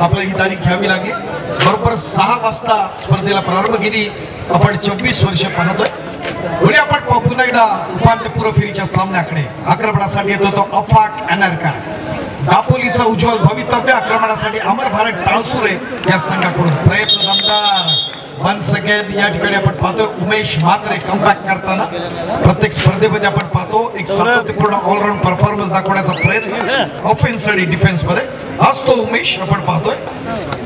आपल्याला ही तारीख घ्यावी लागली। बरोबर 6 वाजता स्पर्धेला प्रारंभ केली। आपण 24 वर्ष पाहतोय। पुढे आपण पुन्हा एकदा उपांत्यपूर्व फेरीच्या सामन्याकडे आक्रमणासाठी येतो तो अफाक अनारकर। दापोलीचा उज्ज्वल भवितव्य आक्रमणासाठी अमर भारत टाळसुरे या संघाकडून प्रयत्न दमदार। वन्स अगेन या ठिकाणी आपण पाहतो उमेश म्हात्रे कमबॅक करताना प्रत्येक स्पर्धेमध्ये आपण पाहतो एक सातत्यपूर्ण ऑलराऊंड परफॉर्मन्स दाखवण्याचा प्रयत्न ऑफेन्स आणि डिफेन्स मध्ये असतो उमेश आपण पाहतोय।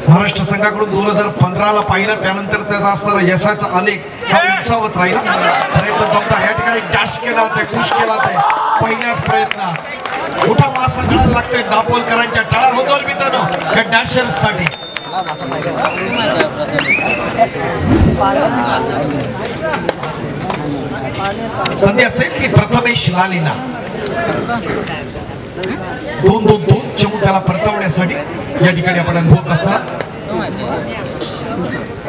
महाराष्ट्र संघाकडून 2015 ला पाहिलं, त्यानंतर त्याचा असणारा यशाचा आलेख हा उंचावत राहिला। प्रयत्न दमदार या ठिकाणी डॅश केला होता, पुश केला होता पहिल्याच प्रयत्नात। मोठा मासा गळायला लागतोय दापोलकरांच्या टाळा होतोल मित्रांनो या डॅशर्स साठी। संधी असेल की प्रथमेश लालीला 2-2-2 चमू त्याला परतवण्यासाठी या ठिकाणी आपण अनुभवत असणार।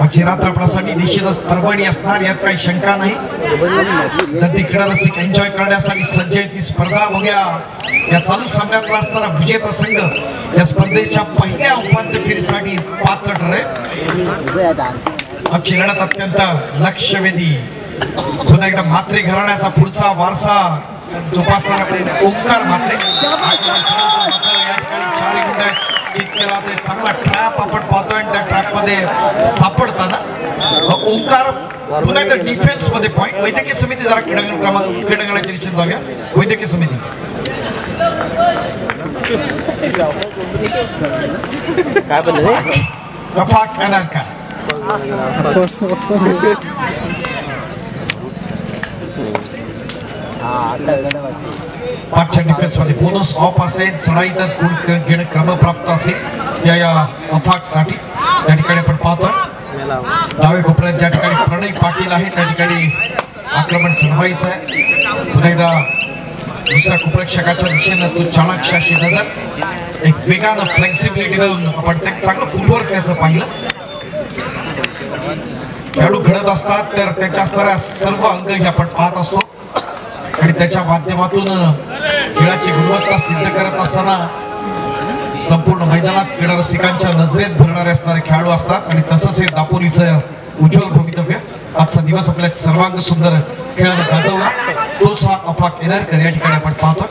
आजची रात्र आपल्यासाठी निश्चितच पर्वणी असणार यात काही शंका नाही। तर तिकडे रसिक एन्जॉय करण्यासाठी सज्ज आहे ती स्पर्धा। बघूया या चालू सामन्यातला असणारा विजेता संघ या स्पर्धेच्या पहिल्या उपांत्य फेरीसाठी पात्र ठरेल। आजची लढत अत्यंत लक्षवेधी। पुन्हा एकदा म्हात्रे घराण्याचा पुढचा वारसा जोपासणारा ओंकार म्हात्रे या ठिकाणी 4 गुंड चित केला ते चांगला ट्रॅप आपण पाहतोय आणि त्या ट्रॅप मध्ये सापडताना ओंकार पुन्हा एकदा डिफेन्स मध्ये पॉइंट। वैद्यकीय समिती जरा क्रीडांगणाच्या दिशेने जाऊया। वैद्यकीय समिती काय बोलले अफाक अनारकर पाचच्या डिफेन्स मध्ये बोनस ऑफ असेल, चढाईतच गुण घेणं क्रमप्राप्त असेल या अफाक साठी। त्या ठिकाणी आपण पाहतोय डावे कोपऱ्यात ज्या ठिकाणी प्रणय पाटील आहे त्या ठिकाणी आक्रमण चढवायचं आहे। पुन्हा एकदा दुसऱ्या कुप्रेक्षकाच्या दिशेनं तो चाणक्य अशी नजर एक वेगानं फ्लेक्सिबिलिटी देऊन आपण चांगलं फुटवर्क त्याचं पाहिलं। खेळाडू घडत असतात तर त्याच्या असणाऱ्या सर्व अंग हे आपण पाहत असतो आणि त्याच्या माध्यमातून खेळाची गुणवत्ता सिद्ध करत असताना संपूर्ण मैदानात क्रीडा रसिकांच्या नजरेत भरणारे असणारे खेळाडू असतात आणि तसंच हे दापोलीचं उज्ज्वल भवितव्य। आजचा दिवस आपल्या सर्वांग सुंदर खेळानं गाजवला तोच हा अफाक अनारकर या ठिकाणी आपण पाहतो।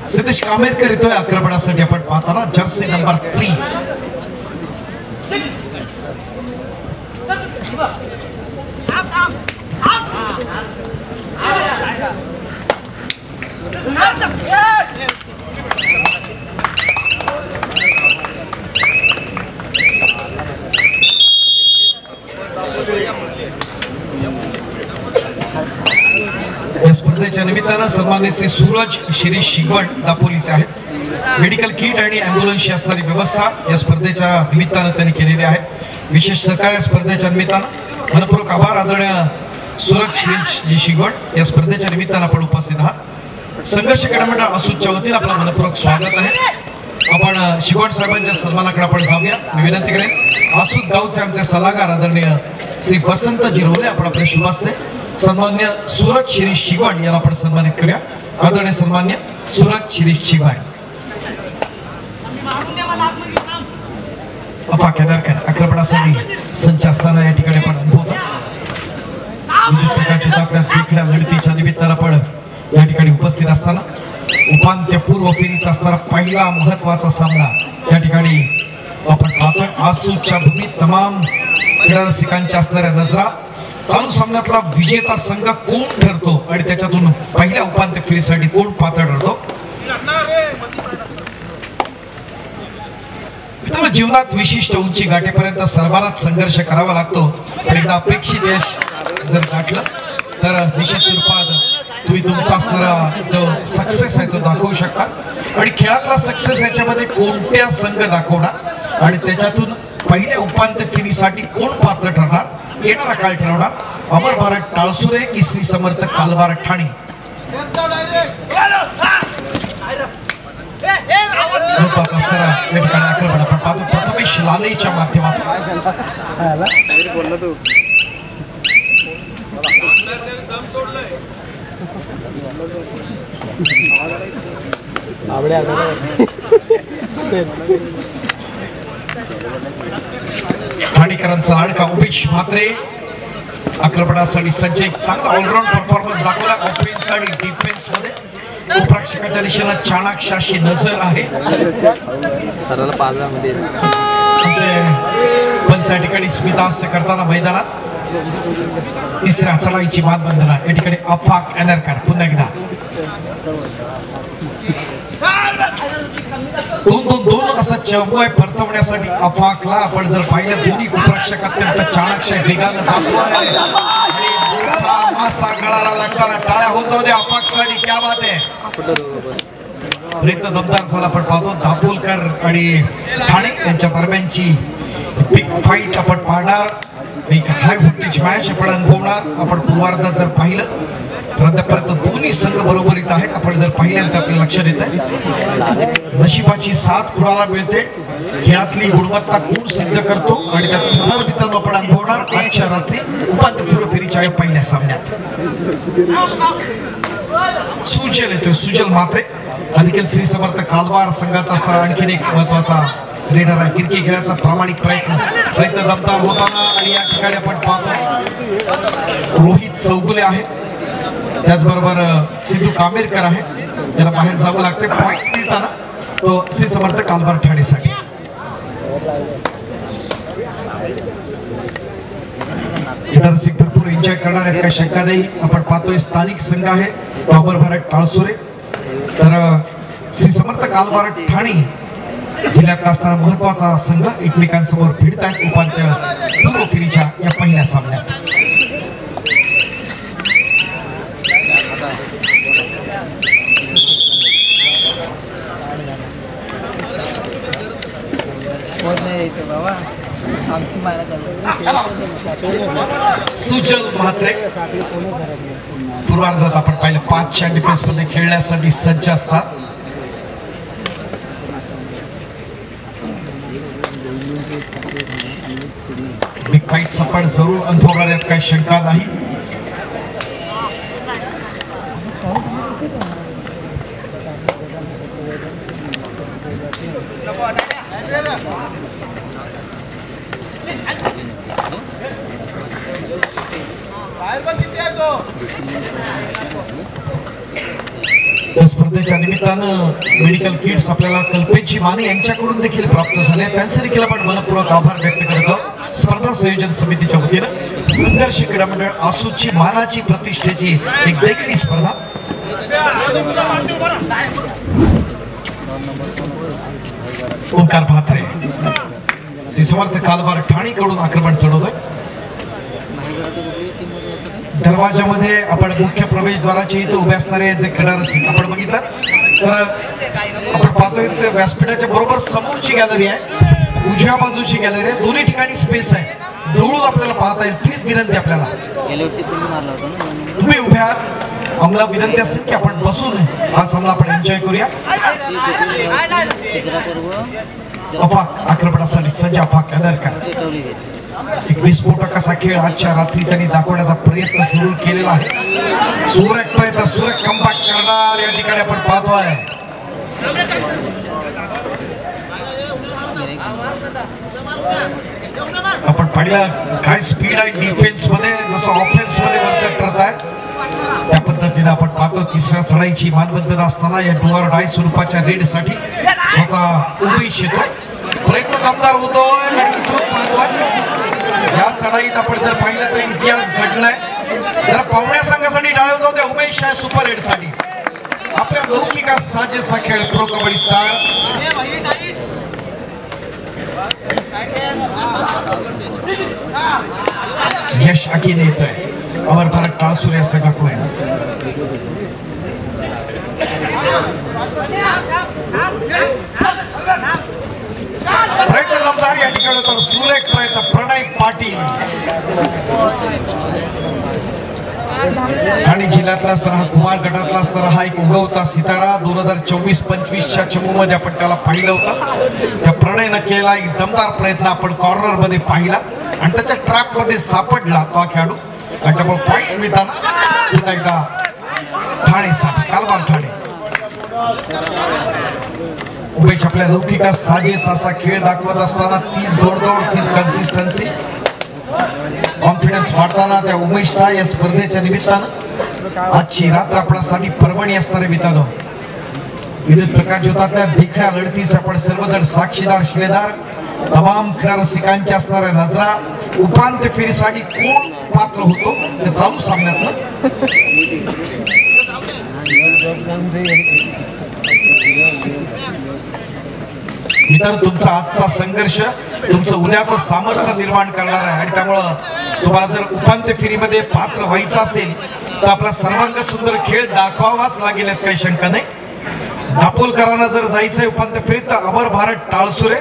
सतीश कामेरकर येतोय आक्रमणासाठी आपण पाहताना जर्सी नंबर 3 स्पर्धेच्या निमित्तानं सन्माननीय श्री सूरज शिरीष शिगवण दापोलीचे आहेत। मेडिकल किट आणि ॲम्ब्युलन्सची असणारी व्यवस्था या स्पर्धेच्या निमित्तानं त्यांनी केलेली आहे। विशेष सहकार्य स्पर्धेच्या निमित्तानं मनपूर्वक आभार आदरणीय सुरज श्री शिगवण या स्पर्धेच्या निमित्तानं आपण उपस्थित आहात। संघर्ष क्रीडा मंडळ आसूच्या वतीने आपलं मनपूर्वक स्वागत आहे। आपण शिगवण साहेबांच्या सन्मानाकडे आपण जाऊया। मी विनंती करेन आसूत गावचे आमचे सल्लागार आदरणीय श्री वसंत जिरोले आपण आपले शुभ हस्ते सन्मान्य सूरज शिरीष शिगवण यांना आपण सन्मानित करूया। आदरणीय सन्मान्य सूरज शिरीष शिगवण अफा केदारकर आक्रमणासाठी संच असताना या ठिकाणी आपण अनुभवतो। विविध लढतीच्या निमित्तानं आपण या ठिकाणी उपस्थित असताना उपांत्यपूर्व फेरीचा असणारा पहिला महत्वाचा सामना या ठिकाणी आपण पाहतोय। आसूच्या भूमीत तमाम क्रीडा रसिकांच्या असणाऱ्या नजरा चालू सामन्यातला विजेता संघ कोण ठरतो आणि त्याच्यातून पहिल्या उपांत्य फेरीसाठी कोण पात्र ठरतो। मित्रांनो, जीवनात विशिष्ट उंची गाठेपर्यंत सर्वांनाच संघर्ष करावा लागतो, पण एकदा अपेक्षित यश जर गाठलं तर निश्चित स्वरूपात तुम्ही तुमचा असणारा जो सक्सेस आहे तो दाखवू शकता। आणि खेळातला सक्सेस याच्यामध्ये कोणत्या संघ दाखवणार आणि त्याच्यातून पहिल्या उपांत्य फेरीसाठी कोण पात्र ठरणार येणारा काळ ठरवणार। अमर भारत टाळसुरे की श्री समर्थ कालवार ठाणे असणारा या ठिकाणी आक्रमण आपण पाहतो। प्रथमेश लालेच्या माध्यमातून ठाणेकरांचा लाडका उमेश म्हात्रे आक्रमणासाठी सज्ज एक चांगला ऑलराऊंड परफॉर्मन्स दाखवला। ऑफेन्स आणि डिफेन्स मध्ये प्रेक्षकाच्या दिशेला चाणक्य अशी नजर आहे। पंच या ठिकाणी स्मिताहास्य करताना मैदानात तिसऱ्या चढाईची मानबंधना या ठिकाणी अफाक एनरकर पुन्हा एकदा दोन असा चमू आहे परतवण्यासाठी अफाकला आपण जर पाहिलं दोन्ही प्रेक्षक अत्यंत चाणक्य वेगानं जातो आहे आणि मोठा मासा गळाला लागताना टाळ्या होत जाऊ दे अफाकसाठी। क्या बात आहे, प्रयत्न दमदार झाला। आपण पाहतो दापोलकर आणि ठाणे यांच्या दरम्यानची बिग फाईट आपण पाहणार। एक हाय व्होल्टेज मॅच आपण अनुभवणार। आपण पूर्वार्धात जर पाहिलं तर अद्यापर्यंत दोन्ही संघ बरोबरीत आहेत। आपण जर पाहिलं तर आपल्याला लक्षात येत आहे नशिबाची साथ कुणाला मिळते, खेळातली गुणवत्ता कोण सिद्ध करतो आणि त्यात पुनर्वितरण आपण अनुभवणार आजच्या रात्री उपांत्यपूर्व फेरीच्या या पहिल्या सामन्यात। सुजल येतोय, सुजल म्हात्रे देखील श्री समर्थ कालवार संघाचा असणारा आणखीन एक महत्वाचा रेडर आहे। क्रिकेट खेळाचा प्रामाणिक प्रयत्न दमदार होताना आणि या ठिकाणी आपण पाहतो रोहित चौगुले आहे, त्याचबरोबर सिद्धू कामेरकर आहे, याला बाहेर जावं लागते पॉईंट मिळताना तो श्री समर्थ कालवार ठाणेसाठी। रसिक भरपूर एन्जॉय करणार आहेत काही शंका नाही। आपण पाहतोय स्थानिक संघ आहे अमर भारत टाळसुरे, तर श्री समर्थ कालवार ठाणे जिल्ह्यातला असणारा महत्वाचा संघ एकमेकांसमोर भिडत आहेत उपांत्य पूर्व फेरीच्या या पहिल्या सामन्यात। सुजल म्हात्रे पूर्वार्धात आपण पाहिलं 5च्या डिफेन्स मध्ये खेळण्यासाठी सज्ज असतात। बिग फाईट आपण जरूर अनुभवणार यात काही शंका नाही। स्पर्धेच्या निमित्तानं मेडिकल किट्स आपल्याला कल्पेशजी माने यांच्याकडून देखील प्राप्त झाले, त्यांचे देखील आपण मनपूर्वक आभार व्यक्त करत आहोत। स्पर्धा संयोजन समितीच्या वतीनं संघर्ष क्रीडा मंडळ आसूची मानाची प्रतिष्ठेची एक देखणी स्पर्धा ओंकार भात्रे श्री समर्थ कालवार ठाणेकडून आक्रमण चढवतोय। दरवाजामध्ये आपण मुख्य प्रवेशद्वाराच्या इथे उभे असणारे जे क्रीडा रसिक आपण बघितलं तर आपण पाहतोय व्यासपीठाच्या बरोबर समोरची गॅलरी आहे, उजव्या बाजूची गॅलरी आहे, दोन्ही ठिकाणी स्पेस आहे। जवळून आपल्याला पाहता येईल. प्लीज विनंती आपल्याला, तुम्ही उभे आहात, आम्हाला विनंती असेल की आपण बसून हा सामना आपण एन्जॉय करूया. अफाक आक्रमणासाठी सज्ज अफाक अदरकर एक विस्फोटक असा खेळ आजच्या रात्री त्यांनी दाखवण्याचा प्रयत्न जरूर केलेला आहे. सुरेख प्रयत्न, सुरेख कमबॅक करणार या ठिकाणी आपण पाहतोय. आपण पाहिलं काय स्पीड आहे डिफेन्स मध्ये, जसं ऑफेन्स मध्ये वरचढ ठरत आहे त्या पद्धतीने आपण पाहतो. तिसऱ्या चढाईची मानबंधन असताना या डू ऑर डाय स्वरूपाच्या रेड साठी स्वतः उमेश येतो. प्रयत्न दमदार होतोय आणि इथून पाहतोय या चढाईत आपण जर पाहिलं तर इतिहास घडलाय. जर पाहुण्या संघासाठी डाळव जाऊ द्या, उमेश आहे सुपर रेड साठी आपल्या लौकिक साजेसा खेळ प्रो कबड्डी स्टार यश आखीने येतोय. अमर भारत टाळसूर या संघाकडून प्रयत्न दमदार या ठिकाणी तर सुरेख प्रयत्न प्रणय पाटील ठाणे जिल्ह्यातला असताना हा कुमार गटातला असताना हा एक उगवता सितारा 2024-25च्या चमूमध्ये आपण त्याला पाहिलं होतं. त्या प्रणयनं केला एक दमदार प्रयत्न आपण कॉर्नर मध्ये पाहिला आणि त्याच्या ट्रॅप मध्ये सापडला तो खेळाडू आणि त्यामुळे पॉईंट मिळताना पुन्हा एकदा ठाणेसाठी कालवार ठाणे. उमेश आपल्या लौकिका साजेस असा खेळ दाखवत असताना तीच दौडदौड, तीच कन्सिस्टन्सी, कॉन्फिडन्स वाढताना त्या उमेशचा या स्पर्धेच्या निमित्तानं आजची रात्र आपल्यासाठी पर्वणी असणारे मित्रांनो. विद्युत प्रकाश ज्योतातल्या देखण्या लढतीस आपण सर्वजण साक्षीदार शिलेदार. तमाम क्रीडा रसिकांच्या असणाऱ्या नजरा उपांत्य फेरीसाठी कोण पात्र होतो ते चालू सामन्यातलं मित्र. तुमचा आजचा संघर्ष तुमचं उद्याचं सामर्थ्य निर्माण करणार आहे आणि त्यामुळं तुम्हाला जर उपांत्य फेरीमध्ये पात्र व्हायचं असेल तर आपला सर्वांग सुंदर खेळ दाखवावाच लागेल, यात काही शंका नाही. दापोलकरांना जर जायचंय उपांत्य फेरीत तर अमर भारत टाळसुरे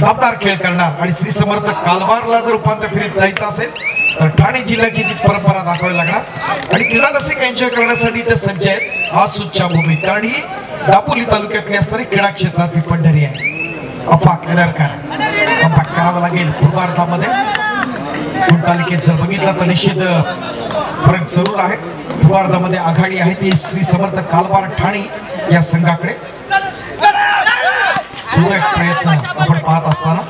दाबदार खेळ करणार आणि श्री समर्थ कालवारला जर उपांत्य फेरीत जायचं असेल तर ठाणे जिल्ह्याची ती परंपरा दाखवावी लागणार आणि क्रीडा रसिक एन्जॉय करण्यासाठी ते सज्ज आहेत आसूच्या भूमीत, कारण ही दापोली तालुक्यातली असणारी क्रीडा क्षेत्रातली पंढरी आहे. अफाक कमबॅक करावं लागेल पूर्वार्धामध्ये. तालिकेत जर बघितलं तर निश्चित फरक जरूर आहे. पूर्वार्धामध्ये आघाडी आहे ती श्री समर्थ कालवार ठाणे या संघाकडे. सुरेख प्रयत्न आपण पाहत असताना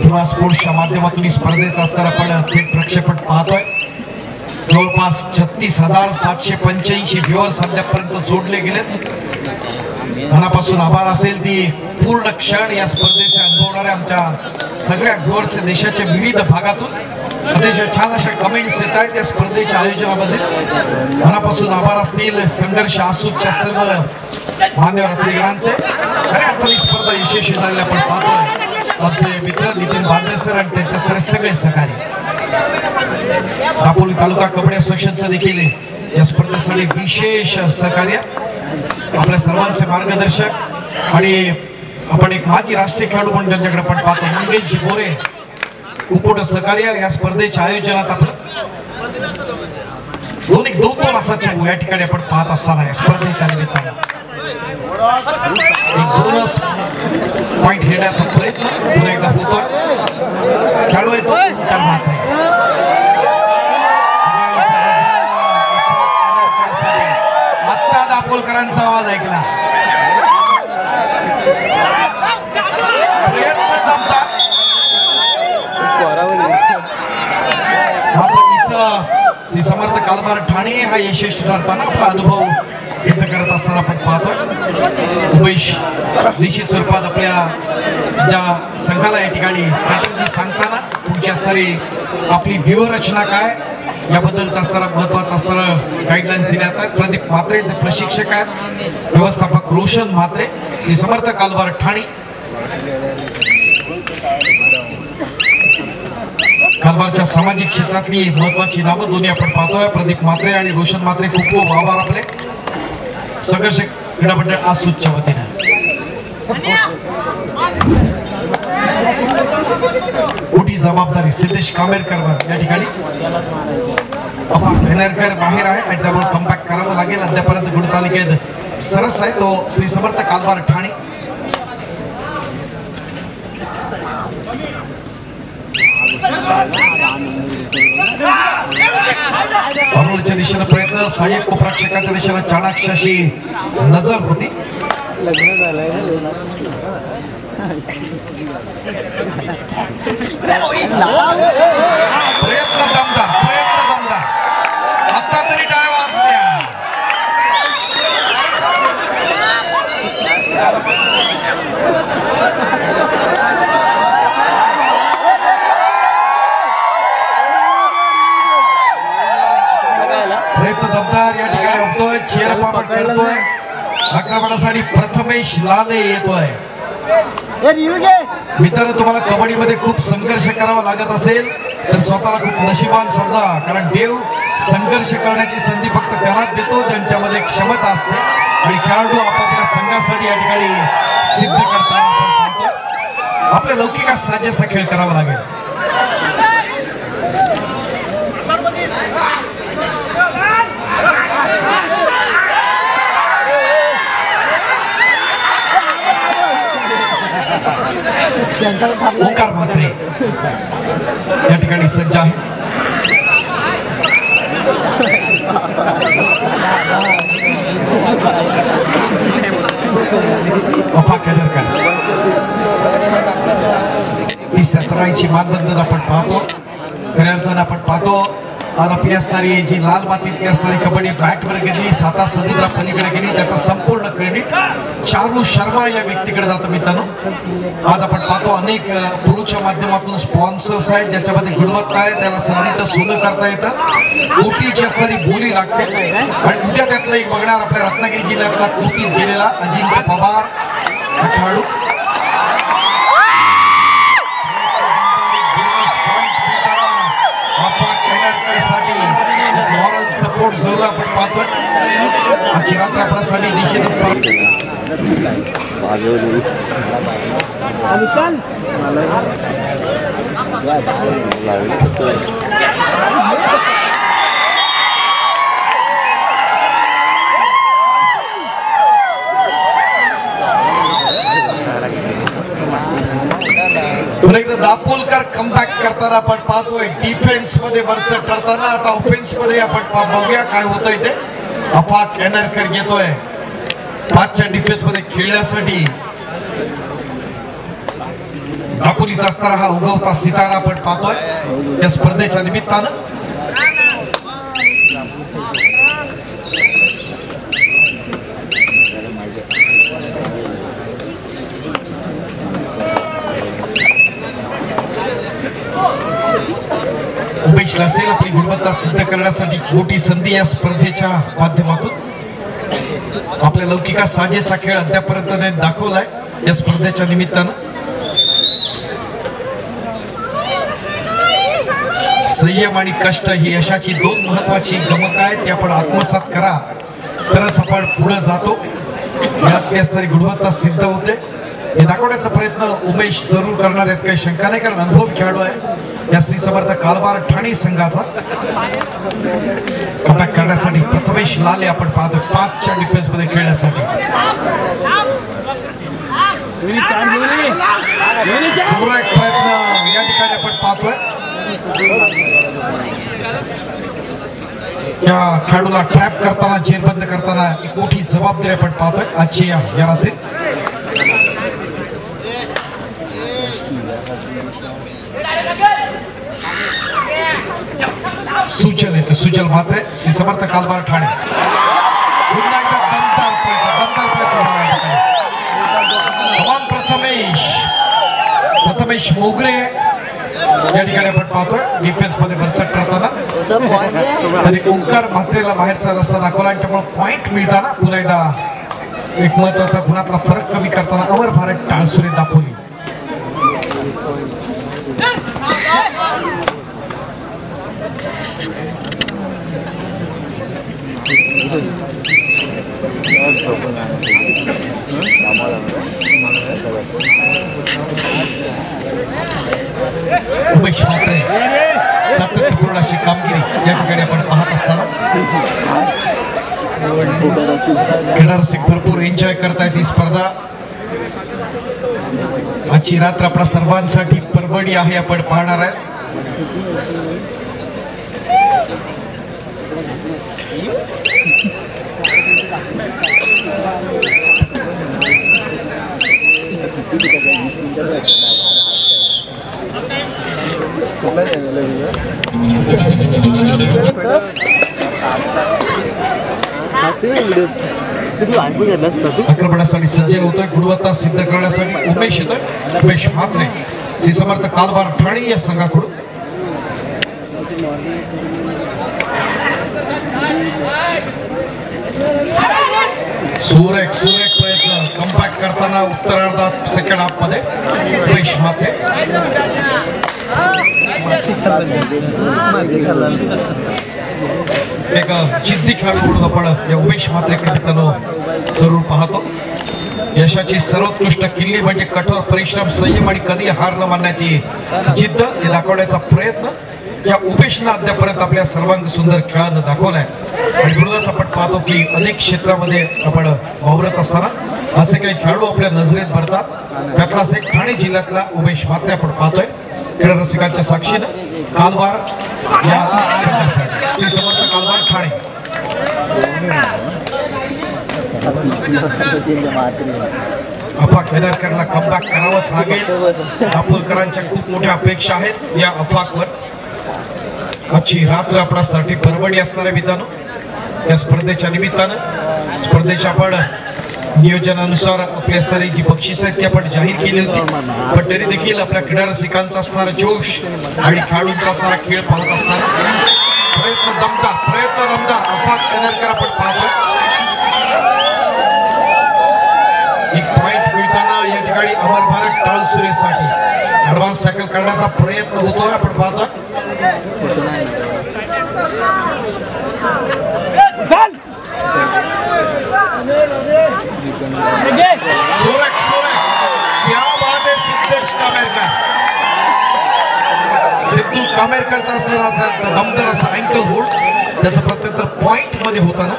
ध्रुवा स्पोर्ट्सच्या माध्यमातून स्पर्धेचा असताना आपण थेट प्रक्षेपण पाहतोय. जवळपास 36,785 व्ह्युअर्स सध्यापर्यंत जोडले गेलेत. मनापासून आभार असेल ती पूर्ण क्षण या स्पर्धेचे अनुभवणाऱ्या आमच्या सगळ्या व्ह्युअर्स देशाच्या विविध भागातून अतिशय छान अशा कमेंट्स येत आहेत या स्पर्धेच्या आयोजनामध्ये. मनापासून आभार असतील संघर्ष आसूच्या सर्व मान्यवर अतिथीगणांचे. खऱ्या अर्थाने स्पर्धा यशस्वी झालेली आपण पाहतोय. आमचे मित्र नितीन बांदे सर आणि त्यांच्या सगळे सहकारी. दापोली तालुका कबड्डी असोसिएशनचं देखील या स्पर्धेसाठी विशेष सहकार्य. आपल्या सर्वांचे मार्गदर्शक आणि आपण एक माजी राष्ट्रीय खेळाडू म्हणून त्यांच्याकडे आपण पाहतो मंगेश बोरे खूप मोठं सहकार्य या स्पर्धेच्या आयोजनात आपलं. दोन असा चमू या ठिकाणी आपण पाहत असताना या स्पर्धेच्या निमित्तानं एक बोनस पॉइंट घेण्याचा प्रयत्न पुन्हा एकदा होतो. खेळाडू आहे तो करणार आहे. आत्ता दापोलकरांचा आवाज ऐकला. प्रयत्न जमतात मात्र इथं श्री समर्थ कालवार ठाणे हा यशस्वी ठरताना आपला अनुभव सिद्ध करत असताना आपण पाहतोय. उमेश निश्चित स्वरूपात आपल्या ज्या संघाला या ठिकाणी स्ट्रॅटेजी सांगताना पुढची असणारी आपली व्यूहरचना काय याबद्दलचं असताना महत्वाचं असणारं गाईडलाईन्स देण्यात आहेत. प्रदीप म्हात्रे जे प्रशिक्षक आहेत, व्यवस्थापक रोशन म्हात्रे, श्री समर्थ कालवार ठाणे. कालवारच्या सामाजिक क्षेत्रातली महत्वाची नावं दोन्ही आपण पाहतोय. प्रदीप म्हात्रे आणि रोशन म्हात्रे खूप खूप आभार आपले. संघर्ष क्रीडा मंडळ आसूच्या वतीने मोठी जबाबदारी सिद्धेश कामेरकर या ठिकाणी पेनरकर बाहेर आहे आणि त्यामुळे कमबॅक करावं लागेल. अद्यापर्यंत गुणतालिकेत सरस आहे तो श्री समर्थ कालबार ठाणे. फॉरवर्डच्या दिशेने प्रयत्न सहाय्यक उपरक्षकाच्या दिशेने चाणाक्षाशी नजर होती. प्रयत्न दमदार आता तरी टाळ्या वाजल्या. प्रयत्न दमदार या ठिकाणी होतोय. चेअरपापट करतोय. आक्रमणासाठी प्रथमेश लाले येतोय. मित्रांनो तुम्हाला कबड्डीमध्ये खूप संघर्ष करावा लागत असेल तर स्वतःला खूप नशिबान समजा, कारण देव संघर्ष करण्याची संधी फक्त त्यालाच देतो ज्यांच्यामध्ये क्षमता असते आणि खेळाडू आपापल्या संघासाठी या ठिकाणी सिद्ध करताना आपण पाहतो. आपल्या लौकिक साजेसा खेळ करावा लागेल. ओंकार म्हात्रे या ठिकाणी सज्ज आहे. वफा केदरकर ती सचराईची मानबंधन आपण पाहतो. खऱ्या अर्थानं आपण पाहतो आज आपली असणारी जी लाल मातीतली असणारी कबड्डी बॅटवर गेली, साता समुद्रा पलीकडे गेली, त्याचा संपूर्ण क्रेडिट चारू शर्मा या व्यक्तीकडे जातं. मित्रांनो आज आपण पाहतो अनेक पुरुषच्या माध्यमातून स्पॉन्सर्स आहेत ज्याच्यामध्ये गुणवत्ता आहे, त्याला संधीचं सोनं करता येतं. कोटीची असणारी बोली लागते आणि उद्या त्यातलं एक बघणार आपल्या रत्नागिरी जिल्ह्यातला कोटीत गेलेला अजिंक्य पवार हा खेळाडू. मॉरल सपोर्ट जरूर आपण पाहतोय. आजची रात्र आपल्यासाठी निश्चित एकदा दापोलकर कमबॅक करताना आपण पाहतोय. डिफेन्स मध्ये वरचढ करताना आता ऑफेन्स मध्ये आपण बघूया काय होतंय ते. अफाक एनरकर येतोय 5च्या डिफेन्स मध्ये खेळण्यासाठी. दापोलीचा असणारा हा उगवता सितारा आपण पाहतोय या स्पर्धेच्या निमित्तानं. उमेश लासेल आपली गुणवत्ता सिद्ध करण्यासाठी मोठी संधी या स्पर्धेच्या माध्यमातून. आपल्या लौकिका साजेसा खेळ अद्यापर्यंत दाखवलाय या स्पर्धेच्या निमित्तानं. संयम आणि कष्ट ही यशाची दोन महत्वाची गमक आहेत. ती आपण आत्मसात करा तरच आपण पुढे जातो. यातली असणारी गुणवत्ता सिद्ध होते हे दाखवण्याचा प्रयत्न उमेश जरूर करणार आहेत, काही शंका नाही, कारण अनुभवी खेळाडू आहे या श्री समर्थ कालबार ठाणे संघाचा. कमबॅक करण्यासाठी प्रथमेश लाले आपण पाहतो 5च्या डिफेन्स मध्ये खेळण्यासाठी. प्रयत्न या ठिकाणी आपण पाहतोय. या खेळाडूला ट्रॅप करताना जेरबंद करताना एक मोठी जबाबदारी आपण पाहतोय आजची या रात्री. सुचल येते सुचल म्हात्रे श्री समर्थ कालबार ठाणे. पुन्हा एकदा दमदार प्रयत्न प्रथमेश मोगरे या ठिकाणी आपण पाहतोय डिफेन्स मध्ये वरचढ करताना. तरी ओंकार म्हात्रेला बाहेरचा रस्ता दाखवला आणि त्यामुळे पॉइंट मिळताना पुन्हा एकदा एक महत्वाचा गुणातला फरक कमी करताना अमर भारत टाळसुरे दापोली. उमेश म्हात्रे सातत्यपूर्ण अशी कामगिरी या ठिकाणी आपण पाहत असताना खेळाडू रसिक भरपूर एन्जॉय करतायत ही स्पर्धा. आजची रात्र आपल्या सर्वांसाठी परवडी आहे, आपण पाहणार आहेत. आक्रमणासाठी सज्ज होतोय, गुणवत्ता सिद्ध करण्यासाठी उमेश येतोय. उमेश म्हात्रे श्री समर्थ कालबार ठाणे या संघाकडून. सुरेख प्रयत्न कमबॅक करताना उत्तरार्धात सेकंड हाफ मध्ये उमेश म्हात्रे. एक जिद्दी खेळाडू म्हणून आपण या उमेश म्हात्रेकडे मित्रांनो जरूर पाहतो. यशाची सर्वोत्कृष्ट किल्ली म्हणजे कठोर परिश्रम, संयम आणि कधी हार न मानण्याची जिद्द हे दाखवण्याचा प्रयत्न या उमेशनं अद्यापर्यंत आपल्या सर्वांग सुंदर खेळानं दाखवलाय. आणि म्हणूनच आपण पाहतो की अनेक क्षेत्रामध्ये आपण वावरत असताना असे काही खेळाडू आपल्या नजरेत भरतात. त्यातलाच एक ठाणे जिल्ह्यातला उमेश म्हात्रे आपण पाहतोय. क्रीडा रसिकांच्या साक्षीनं कालवार या संघासाठी श्री समर्थ कालवार ठाणे. अफा केदारकरला कमबॅक करावंच लागेल. दापोलकरांच्या खूप मोठ्या अपेक्षा आहेत या अफाकवर. आजची रात्र आपल्यासाठी परवडी असणाऱ्या मित्रांनो. या स्पर्धेच्या निमित्तानं स्पर्धेच्या आपण नियोजनानुसार आपली असणारी जी बक्षीस आहेत ती आपण जाहीर केली होती. पण तरी देखील आपल्या क्रीडा रसिकांचा असणारा जोश आणि खेळाडूंचा असणारा खेळ पाहत असताना प्रयत्न दमदार अफाक केदारकर आपण पाहतोय. एक पॉइंट मिळताना या ठिकाणी अमर भारत टाळसुरेसाठी ऍडव्हान्स टॅकल करण्याचा प्रयत्न होतोय, आपण पाहतोय. सिद्धू कामेरकरचा असणारा दमदार असा अँकल होल्ड त्याचा प्रत्यंतर पॉइंट मध्ये होताना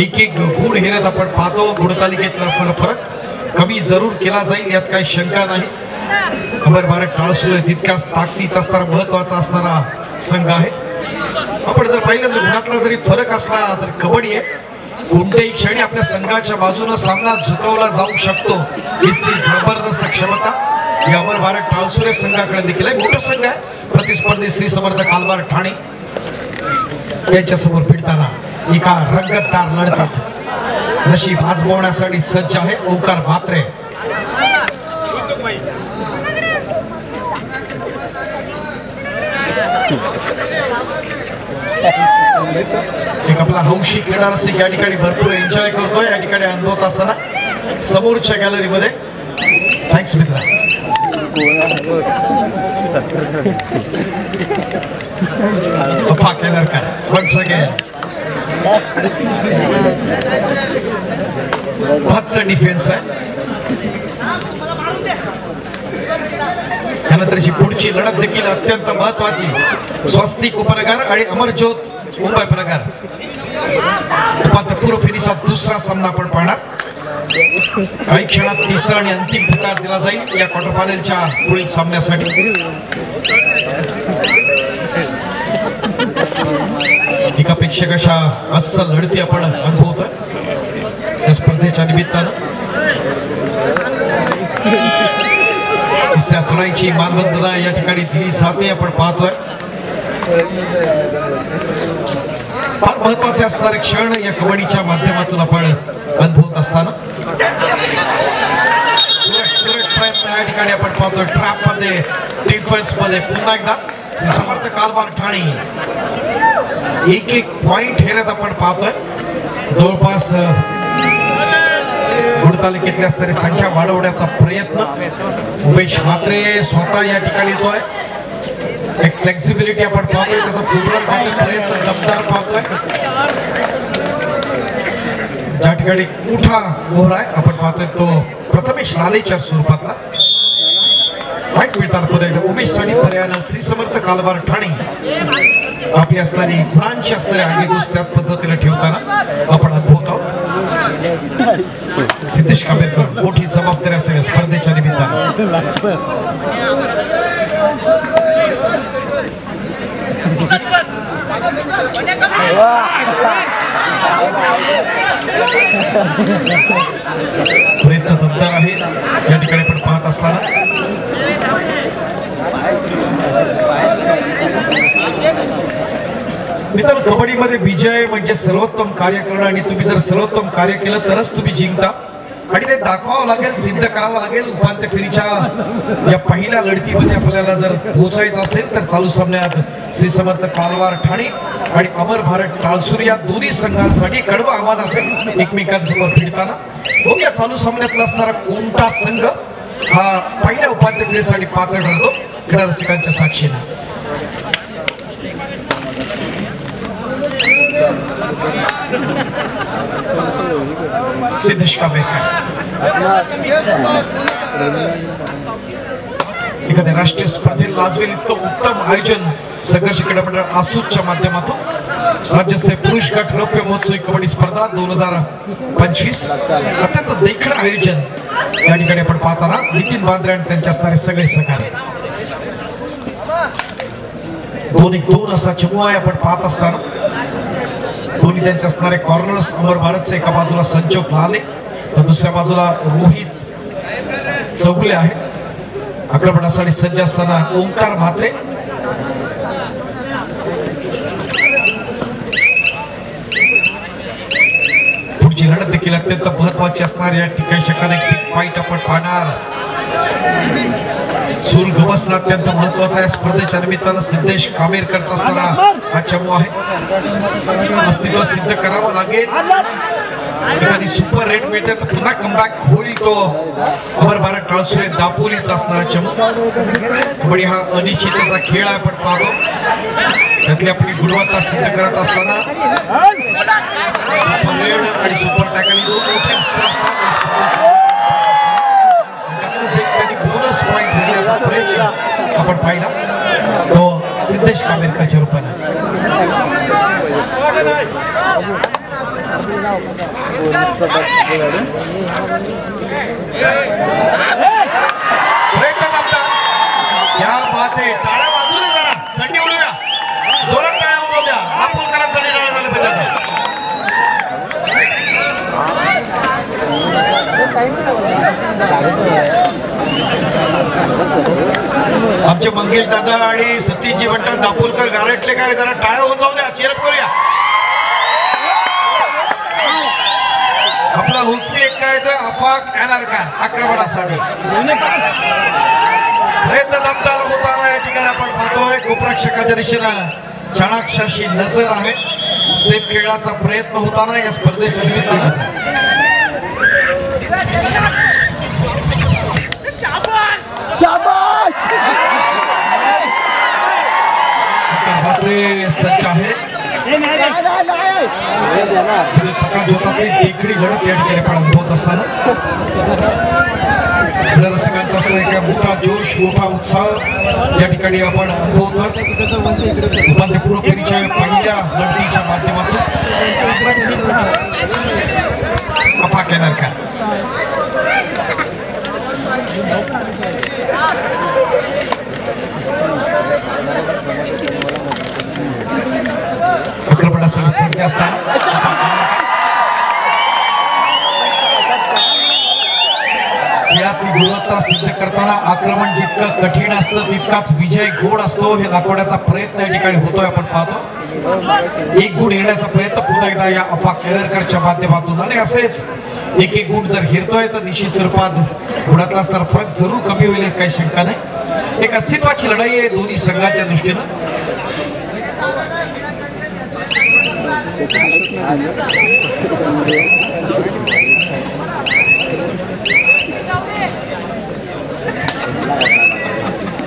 एक गुण हेरत आपण पाहतो. गुणतालिकेतला असणारा फरक कमी जरूर केला जाईल यात काही शंका नाही. अमर भारत टाळसुरे तितक्याच ताकदीचा असणारा महत्वाचा असणारा संघ आहे. आपण जर पाहिलं जर गुणातला जरी फरक असला तर कबड्डी आहे. कोणत्याही क्षणी आपल्या संघाच्या बाजूनं सामना झुकवला जाऊ शकतो. इतकी जबरदस्त क्षमता या अमर भारत टाळसुरे संघाकडे देखील आहे. मोठा संघ आहे. प्रतिस्पर्धी श्री समर्थ कालबार ठाणे यांच्या समोर भिडताना एका रंगतदार लढतीत नशीब आजमावण्यासाठी सज्ज आहे ओंकार म्हात्रे. एक आपला हौशी क्रीडा रसिक या ठिकाणी भरपूर एन्जॉय करतोय. या ठिकाणी अनुभवत असताना समोरच्या गॅलरीमध्ये थँक्स मित्रा. अफा केदारकर वन्स अगेन भातचा डिफेन्स आहे. त्यानंतरची पुढची लढत देखील अत्यंत महत्वाची. स्वस्तिक उपनगर आणि अमरज्योत मुंबई उपनगर उपांत्यपूर्व फेरीचा दुसरा सामना आपण पाहणार. काही क्षणात तिसरा आणि अंतिम पुकार दिला जाईल या क्वार्टर फायनलच्या पुढील सामन्यासाठी. एकापेक्षा कशा अस्सल लढती आपण अनुभवतोय या स्पर्धेच्या निमित्तानं. तिसऱ्या चढाईची मानवंदना या ठिकाणी दिली जाते आपण पाहतोय. फार महत्वाचे असणारे क्षण या कबड्डीच्या माध्यमातून आपण अनुभवत असताना प्रयत्न या ठिकाणी आपण पाहतोय. ट्रॅप मध्ये डिफेन्स मध्ये पुन्हा एकदा श्री समर्थ कालबार ठाणे एक पॉइंट हेरत आपण पाहतोय. जवळपास गुणतालिकेतली असणारी संख्या वाढवण्याचा प्रयत्न उमेश म्हात्रे स्वतः या ठिकाणी येतोय. एक फ्लेक्सिबिलिटी आपण पाहतोय. त्याचा फुटवर्क प्रयत्न दमदार पाहतोय. ज्या ठिकाणी मोठा मोहरा आहे आपण पाहतोय तो प्रथमेश लालेच्या स्वरूपातला. पॉइंट मिळतात. पुन्हा एकदा उमेश साडी पर्यायानं श्री समर्थ कालवार ठाणे आपली असणारी गुणांची असणारी आगेगोस त्याच पद्धतीने ठेवताना आपण अनुभवत आहोत. सिद्धेश कांबेरकर मोठी जबाबदारी असेल स्पर्धेच्या निमित्तानं. प्रयत्न दमदार आहे या ठिकाणी पण पाहत असताना. मित्रांनो, कबड्डीमध्ये विजय म्हणजे सर्वोत्तम कार्य करणं आणि तुम्ही जर सर्वोत्तम कार्य केलं तरच तुम्ही जिंकता आणि ते दाखवावं लागेल, सिद्ध करावं लागेल. उपांत्य फेरीच्या या पहिल्या लढतीमध्ये आपल्याला जर पोहोचायचं असेल तर चालू सामन्यात श्री समर्थ कालवार ठाणे आणि अमर भारत टाळसूर या दोन्ही संघांसाठी कडवं आव्हान असेल एकमेकांसमोर भिडताना. बघूया चालू सामन्यातला असणारा कोणता संघ हा पहिल्या उपांत्य फेरीसाठी पात्र ठरतो क्रीडा रसिकांच्या साक्षीनं. सिद्धेश कांबेरकर एखाद्या राष्ट्रीय स्पर्धेला लाजवेल इतकं उत्तम आयोजन संघर्ष क्रीडा मंडळ आसूच्या माध्यमातून राज्यस्तरीय पुरुष गट रौप्य महोत्सवी कबड्डी स्पर्धा 2025 अत्यंत देखणं आयोजन या ठिकाणी आपण पाहताना नितीन बांद्रे आणि त्यांच्या असणारे सगळे सहकारी 2-1-2 असा चमू आहे आपण पाहत असताना. दोन्ही त्यांचे असणारे कॉर्नर्स अमर भारतचे एका बाजूला संजोग लाले तर दुसऱ्या बाजूला रोहित चौगुले आहे. आक्रमणासाठी सज्ज असताना ओंकार म्हात्रे. पुढची लढत देखील अत्यंत महत्वाची असणार. या ठिकाणी शकाने बिग फाईट आपण पाहणार. सूर गवसणं अत्यंत महत्वाचा आहे स्पर्धेच्या निमित्तानं. सिद्धेश कांबेरकरचा असणारा हा चमू आहे. अस्तित्व सिद्ध करावं लागेल. एखादी सुपर रेट मिळते तर पुन्हा कमबॅक होईल तो अमर भारत टाळसुरे दापोलीचा असणारा चमू. कबड्डी हा अनिश्चिततेचा खेळ आहे आपण पाहतो. त्यातली आपली गुणवत्ता सिद्ध करत असताना सुपर रेड आणि सुपर टॅकल दोन मोठे अस्त्र असतात. बोनस पॉइंट मिळण्याचा प्रयत्न आपण पाहिला तो सिद्धेश कांबेरकरच्या रूपाने. क्या बात आहे. टाळ्या वाजू दे जरा, थंडी उडूया, जोरात टाळ्या वाजवू द्या. आपुलकरांसाठी टाळ्या झाल्या पाहिजे. आमचे मंगेश दादा आणि सतीशजी म्हणतात दापोलकर गारटले काय, जरा टाळ्या होऊन जाऊ द्या, चेअरअप करूया. आपला हुकमी एक काय तर अफाक एनारकार आक्रमणासाठी प्रयत्न दमदार होताना या ठिकाणी आपण पाहतोय. गोप्रेक्षकाच्या दिशेनं चाणाक्षाशी नजर आहे. सेफ खेळाचा प्रयत्न होताना या स्पर्धेच्या निमित्तानं. सज्ज आहे देखणी लढत या ठिकाणी आपण अनुभवत असताना रसिकांचा असं एक मोठा जोश, मोठा उत्साह या ठिकाणी आपण अनुभवतो. उपांत्यपूर्व फेरीच्या पहिल्या लढतीच्या माध्यमातून अफाक एनारकर आक्रमणासाठी सज्ज असताना खेळातली गुणवत्ता सिद्ध करताना आक्रमण जितकं कठीण असतं तितकाच विजय गोड असतो हे दाखवण्याचा प्रयत्न या ठिकाणी होतोय आपण पाहतो. एक गुण येण्याचा प्रयत्न पुन्हा एकदा या अफाक एनारकरच्या माध्यमातून. आणि असेच एक एक गुण जर हेरतोय तर निश्चित स्वरूपात गुणातला स्तर फरक जरूर कमी होईल, काही शंका नाही. एक अस्तित्वाची लढाई आहे दोन्ही संघांच्या दृष्टीनं.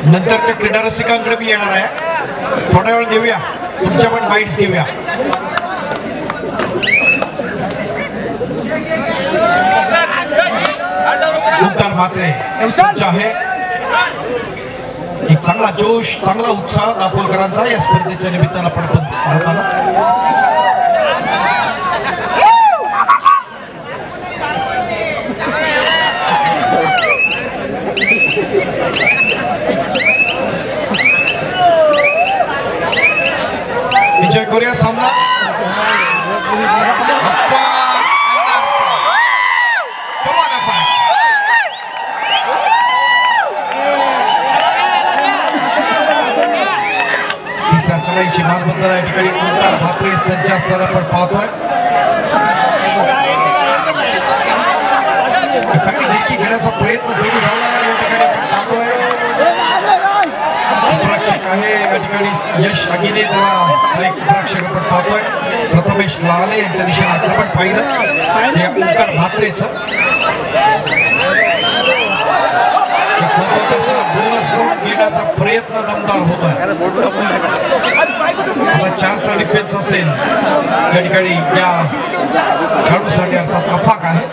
नंतर क्रीडा रसिकांकडे मी येणार आहे, थोड्या वेळ देऊया, तुमच्या पण बाईट्स घेऊया. ओंकार म्हात्रे सज्ज आहे. एक चांगला जोश, चांगला उत्साह दापोलकरांचा या स्पर्धेच्या निमित्तानं आपण पाहत आला. एन्जॉय करूया सामना. तिसऱ्या चढाईची मानबंदर या ठिकाणी ओंकार भात्रे संच असताना आपण पाहतोय. चांगली देखी घेण्याचा प्रयत्न सुरू झाला या ठिकाणी आपण पाहतोय. प्रेक्षक आहे या ठिकाणी यश आगिने त्याला प्रेक्षक आपण पाहतोय. प्रथमेश लाले यांच्या दिशेने आक्रमण पाहिलं ते ओंकार भात्रेचं. बोनस गुण घेण्याचा प्रयत्न दमदार होतोय. आता 4चा डिफेन्स असेल या ठिकाणी या खेळाडूसाठी अर्थात अफाक आहे.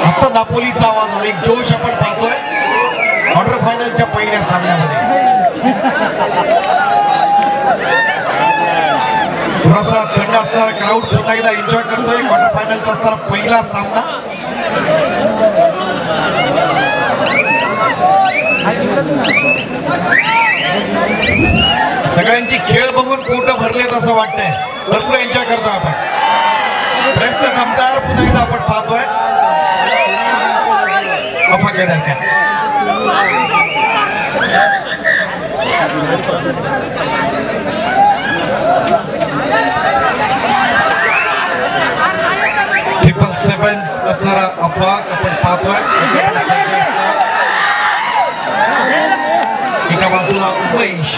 आता दापोलीचा आवाज आणि जोश आपण पाहतोय क्वार्टर फायनलच्या पहिल्या सामन्यामध्ये. थोडासा थंड असणारा क्राऊड पुन्हा एकदा एन्जॉय करतोय. क्वार्टर फायनलचा असणारा पहिला सामना. सगळ्यांची खेळ बघून पोट भरलेत असं वाटतंय. भरपूर एन्जॉय करतोय आपण. प्रयत्न दमदार पुन्हा एकदा आपण पाहतोय. अफाक आहे. ट्रिपल 7 असणारा अफाक आपण पाहतोय. एका बाजूला उमेश,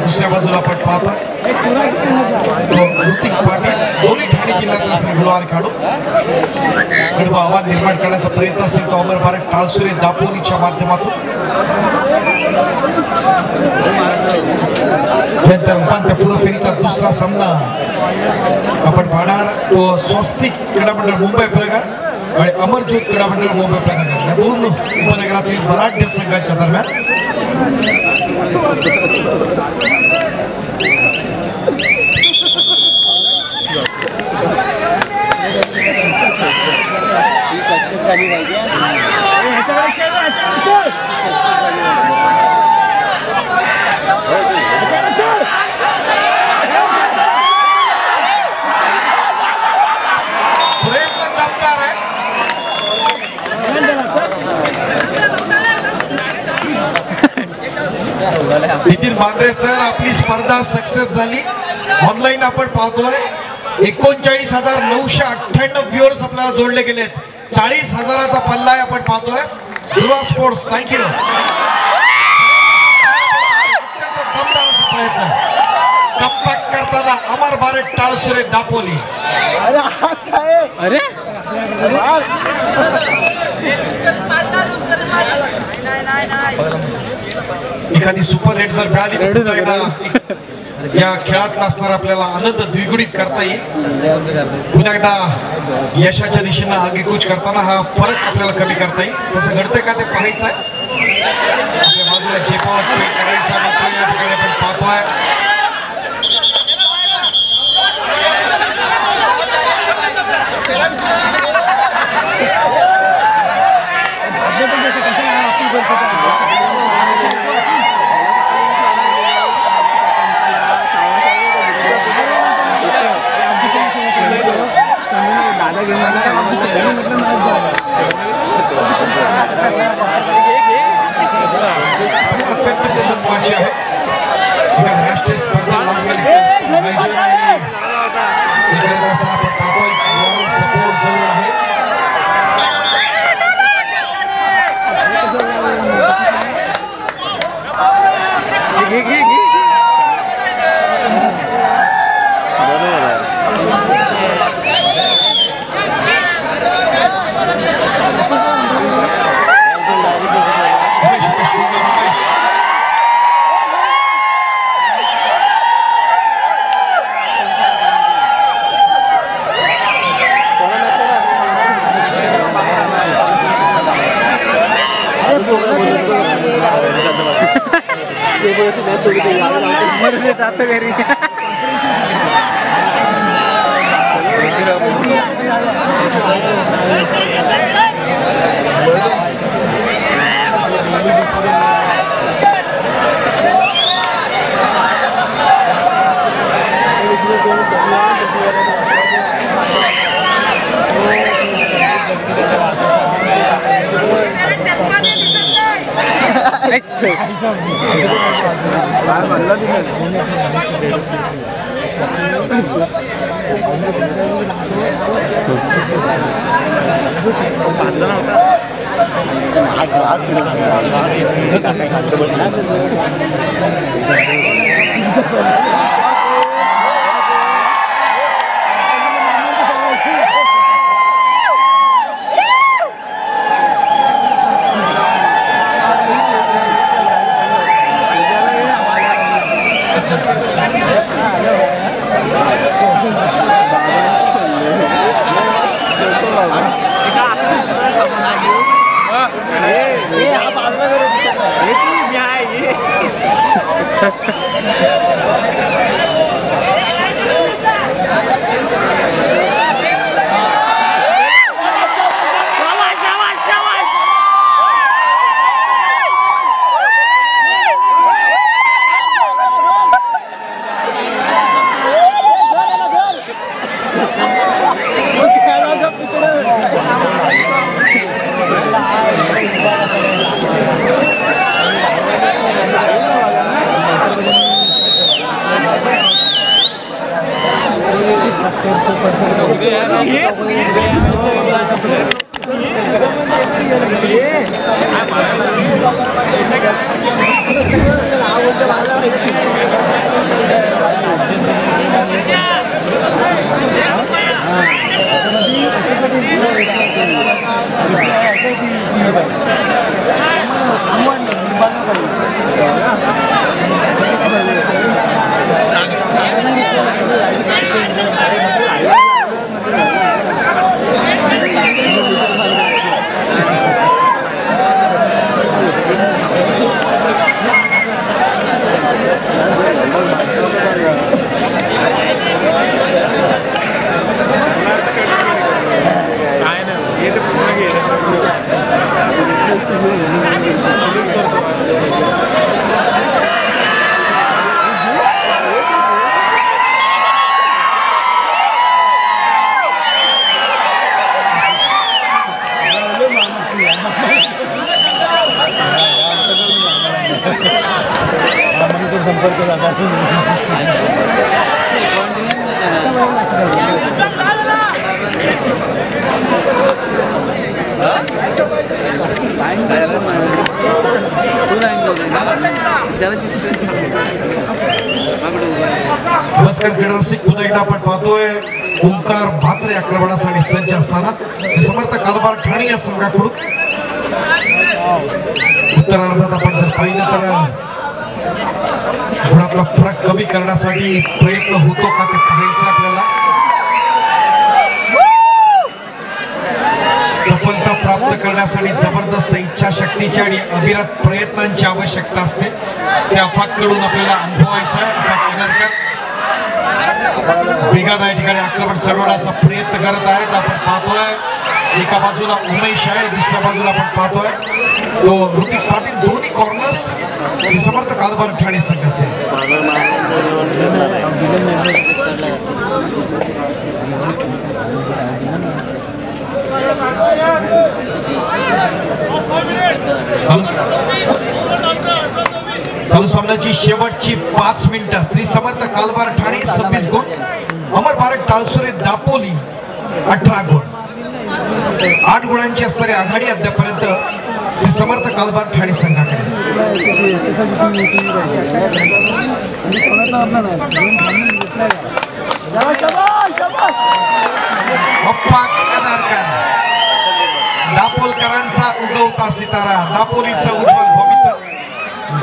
दुसऱ्या बाजूला आपण पाहतोय ऋतिक पाटील. दोन्ही ठाणे जिल्ह्याचा असणारा गुलाल खेळाडू. कडवा आवाज निर्माण करण्याचा प्रयत्न असेल तो अमर भारत टाळसुरे दापोलीच्या माध्यमातून. नंतर उपांत्यपूर्व फेरीचा दुसरा सामना आपण पाहणार तो स्वस्तिक क्रीडा मंडळ मुंबई प्रनगर आणि अमरज्योत क्रीडा मंडळ मुंबई प्रनगर या दोन उपनगरातील बलाढ्य संघांच्या दरम्यान. नितीन बांद्रे सर, आपली स्पर्धा सक्सेस झाली. ऑनलाईन आपण पाहतोय 39,998 व्ह्युअर्स आपल्याला जोडले गेलेत. 40,000चा पल्ला आहे आपण पाहतोय. दुर्वा स्पोर्ट्स थँक्यू. दमदार असा प्रयत्न कमबॅक करताना अमर भारत टाळसुरे दापोली. एखादी सुपर हिट जर मिळाली तर या खेळात असणारा आपल्याला आनंद द्विगुणित करता येईल. पुन्हा एकदा यशाच्या दिशेनं आगेकूच करताना हा फरक आपल्याला कमी करता येईल. तसं घडतंय का ते पाहायचं आहे. आपल्या बाजूला झेपावत करायचा मात्र या ठिकाणी आपण पाहतोय. अत्यंत महत्वाची आहे. राष्ट्रीय स्पर्धा सपोर्ट जरूर आहे. जातो घरी पुन्हा एकदा आपण पाहतोय ओंकार भात्रे आक्रमणासाठी सज्ज असताना समर्थ कालबार ठाणे या संघाकडून उत्तरार्धात आपण जर पाहिलं तर गुणातला फरक कमी करण्यासाठी प्रयत्न होतो का ते पाहायचं आपल्याला. सफलता प्राप्त करण्यासाठी जबरदस्त इच्छाशक्तीची आणि अविरत प्रयत्नांची आवश्यकता असते. त्या अफाककडून आपल्याला अनुभवायचं आहे. वेगाने या ठिकाणी आक्रमण चढवण्याचा प्रयत्न करत आहेत. आपण पाहतोय एका बाजूला उमेश आहे, दुसऱ्या बाजूला आपण पाहतोय तो ऋतिक पाटील. दोन्ही कॉर्नर्स समर्थ कालबार ठाणे संघाचे. चालू सामन्याची शेवटची 5 मिनिटं. श्री समर्थ कालबार ठाणे 26 गुण, अमर भारत टाळसुरे दापोली 18 गुण. 8 गुणांची असणारी आघाडी अद्यापर्यंत श्री समर्थ कालबार ठाणे संघाकडे. दापोलकरांचा उगवता सितारा, दापोलीचं उज्ज्वल भविष्य,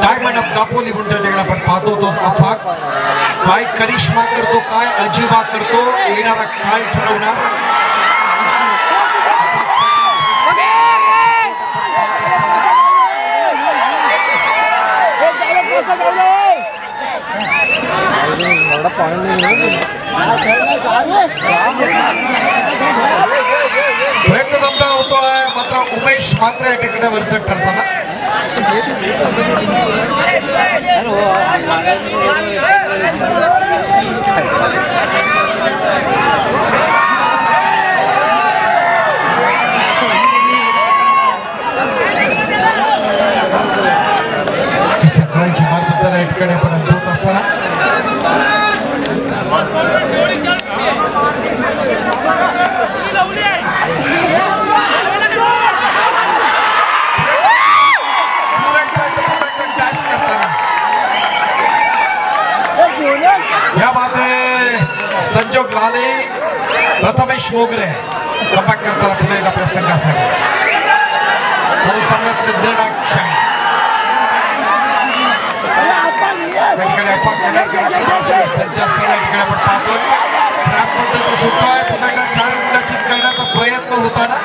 डायमंड ऑफ दापोली म्हणून त्या आपण पाहतो. तोच अफाक काय करिश्मा करतो, काय अजिबा करतो, येणारा काय ठरवणार. उमेश मात्र या टेकड्यावरच ठरताना सचरांची मार्गदर्शन या ठिकाणी आपण अनुभवत असताना या बात आहे संजोग लाले प्रथमेश मोगरे कमबॅक करताना पुन्हा एकदा आपल्या संघासाठी चालू सामन्यातले निर्णायक सज्ज असताना इकडे आपण पाहतोय पद्धत सुटतोय पुन्हा एकदा 4 गुणाची करण्याचा प्रयत्न होताना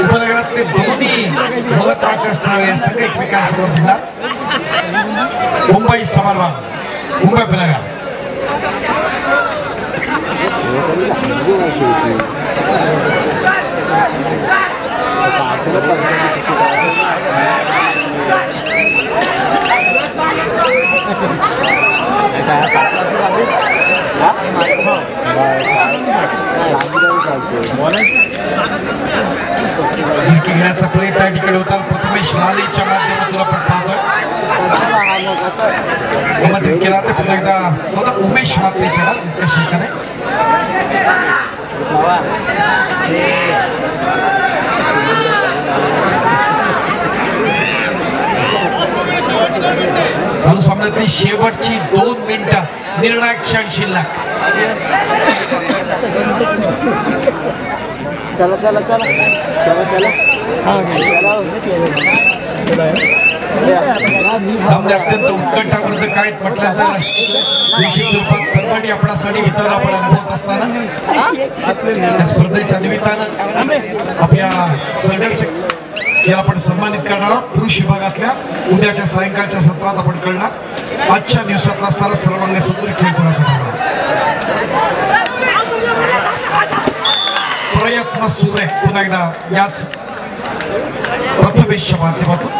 उपनगरातले दोन्ही महत्वाचे असणारे सगळे एकमेकांसमोर भिडणार मुंबई समारंभ मुंबई उपनगर घेण्याचा प्रयत्न या ठिकाणी होता प्रथमेश लालेच्या माध्यमातून आपण पाहतोय केला तर पुन्हा एकदा होता उमेश मात्रेच्या इतकं शिकाने चालू सामन्यातली शेवटची 2 मिनिटं निर्णायक क्षण शिल्लक चला चला चला चला चला सामने अत्यंत उत्कंठावर्धक आहेत म्हटलं तर निश्चित स्वरूपात परभणी आपणासाठी इतर आपण अनुभवत असताना या स्पर्धेच्या निमित्तानं आपल्या संघर्षक याला आपण सन्मानित करणार आहोत पुरुष विभागातल्या उद्याच्या सायंकाळच्या सत्रात आपण कळणार आजच्या दिवसातला असणारा सर्वांगी सदर खेळ कोणाचा प्रयत्न सुरू आहे पुन्हा एकदा याच प्रथमेशच्या माध्यमातून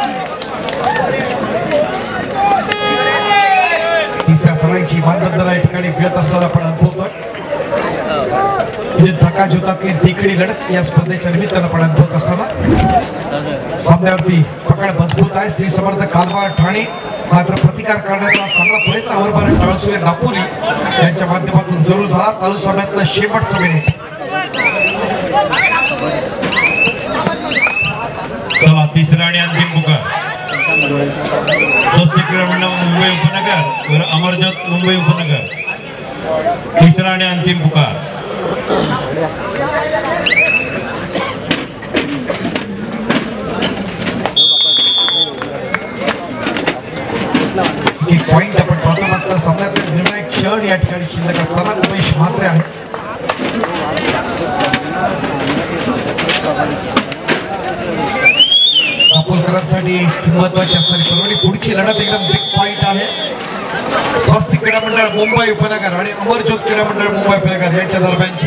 तिसऱ्या चढाईची मानबंदर या ठिकाणी मिळत असताना आपण अनुभवतोय धकाजुतातली देखणी लढत या स्पर्धेच्या निमित्तानं आपण अनुभवत असताना सामन्यावरती पकड मजबूत आहे श्री समर्थ कालवार ठाणे मात्र प्रतिकार करण्याचा चांगला प्रयत्न अमरबार टाळसुरे दापोली यांच्या माध्यमातून जरूर झाला चालू सामन्यातलं शेवटचं मिनिट चला तिसरा आणि अंतिम पुकार स्वस्तिक क्रीडा मंडळ मुंबई उपनगर व अमरज्योत मुंबई उपनगर तिसरा आणि अंतिम पुकार एक पॉइंट आपण पाहतो मात्र सामन्यातले निर्णायक क्षण या ठिकाणी शिल्लक असताना उमेश म्हात्रे आहे दापोलकरांसाठी महत्वाची असणारी परभणी पुढची लढत एकदम बिग फाईट आहे स्वस्तिक क्रीडा मंडळ मुंबई उपनगर आणि अमरज्योत क्रीडा मंडळ मुंबई उपनगर यांच्या दरम्यानची